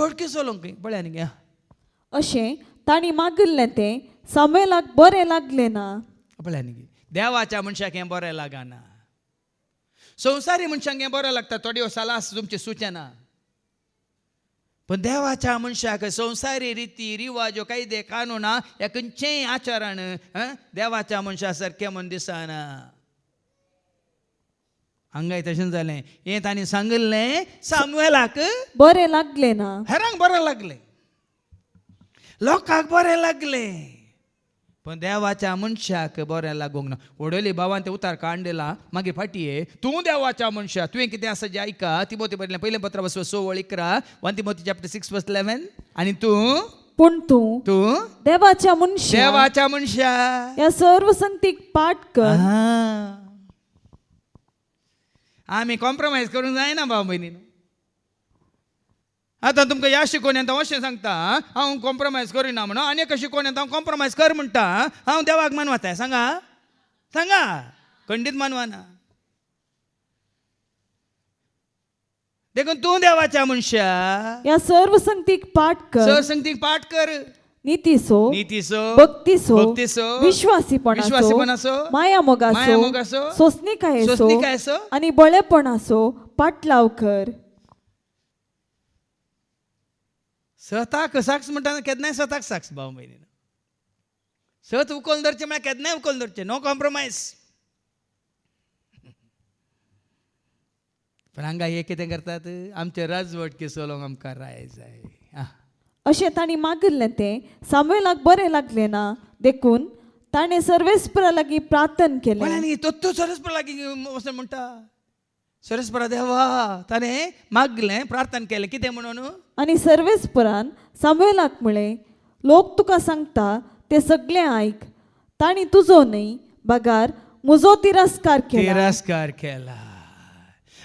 जोडकी सोलोंक पळय गे अशें ताणी मागिल्लें तें सामुएलाक बरें लागलें ना. पळय गे देवाच्या मनशाक हें बरें लागना. संवसारी मनशांक हें बरें लागता. थोडी सलास तुमची सुचना. पण देवाच्या मनशाक संवसारी रिती रिवाज कायदे कानूना हे खंयचेय आचरण देवाच्या मनशा सारकें म्हूण दिसना. हांगाय तशें जालें. हें तांणी सांगिल्लें सामुएलाक बरें लागलें ना. हेरांक बरें लागलें, लोकांक बरें लागलें, पण देवाच्या मनशाक बरें लागूंक ना. व्हडली भावान ते उतार काडला. मागीर फाटये तूं देवाच्या मनशा तुवें कितें आसा जें आयका. तिमोथी बरयलें पयलें पत्र 6:11 1 Timothy chapter 6:11. आनी तूं पूण तूं देवाच्या मनशा ह्या सर्व संगतीक पाठ कर. आमी कॉम्प्रोमायज करूंक जायना भाव भयणीन. आतां तुमकां ह्या शिकोवण्यांत हांव अशें सांगता हांव कॉम्प्रोमायज करिना म्हणून. आनी एका शिकोवण्यांत हांव कॉम्प्रोमायज कर म्हणटा. हांव देवाक मानवता. सांगा सांगा खंडीत मानवाना. देखून तूं देवाच्या मनशा ह्या सर्व संगतीक पाठ कर. सरसंगतीक पाठ कर. नीतीसो भक्तीसो विश्वासीपणासो माया मोगासो सोसणीकायेसो आनी बळेपणासो पाटलाव कर. स्वताक साक्ष म्हणटा केन्नाय स्वताक साक्ष भाव भयणीन. सत उखोवन धरचें म्हळ्यार केन्नाय उखोवन धरचें. No compromise. पण हांगा हे कितें करतात आमचे राजवटके चलोवंक आमकां राय जाय. अशें ताणी मागिल्लें तें सामुएलाक बरें लागलें ना. देखून ताणें सर्वेस्परा लागीं प्रार्थना केलें. तो सरस्परा लागीं वचून म्हणटा सरस्परा देवा ताणें मागलें प्रार्थना केलें कितें म्हणून. आनी सर्वेस्परान सामुएलाक म्हळें लोक तुका सांगता तें सगळें आयक. ताणी तुजो न्हय बगार म्हजो तिरस्कार केला.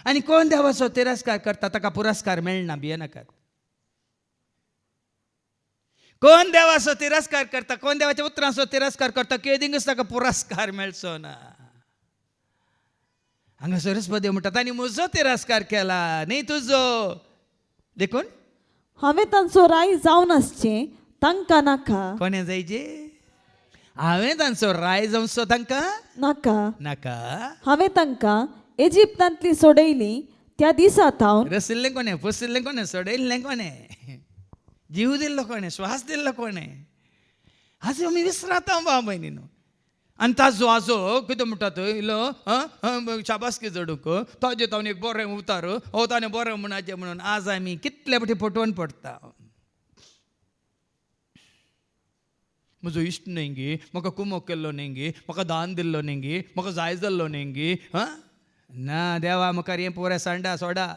आनी कोण देवाचो तिरस्कार करता ताका पुरस्कार मेळना. भियेनाकात. कोण देवाचो तिरस्कार करता कोण देवाच्या उतरांचो तिरस्कार करता केदींगच ताका पुरस्कार मेळचो ना. हांगा सरस्वती म्हणटा ताणी म्हजो तिरस्कार केला न्ही तुजो. देखून हांवें तांचो राय जावन आसचें तांकां नाका. कोणे जायचे हांवें तांचो राय जावचो तांकां नाका. हांवें तांकां इजिप्तांतली सोडयली त्या दिसांत हांव रसिल्लें कोणे फसिल्लें कोणे सोडयल्लें कोणे जीव दिल्लो कोणे श्वास दिल्लो कोणे. हाजो आमी विसराता भाव भयणीनो. आनी ताजो आजो कितें म्हणटात इल्लो शाबासकी जोडूंक ताजे तावन एक बरें उतार ताणें बरें म्हणाचें म्हणून आज आमी कितले फावटी फटोवन पडटा. म्हजो इश्ट न्ही गे म्हाका कुमोक केल्लो न्ही गे म्हाका दान दिल्लो न्ही गे म्हाका जाय जाल्लो न्ही गे. ना देवा मुखार हें पोरें सांडा सोडा.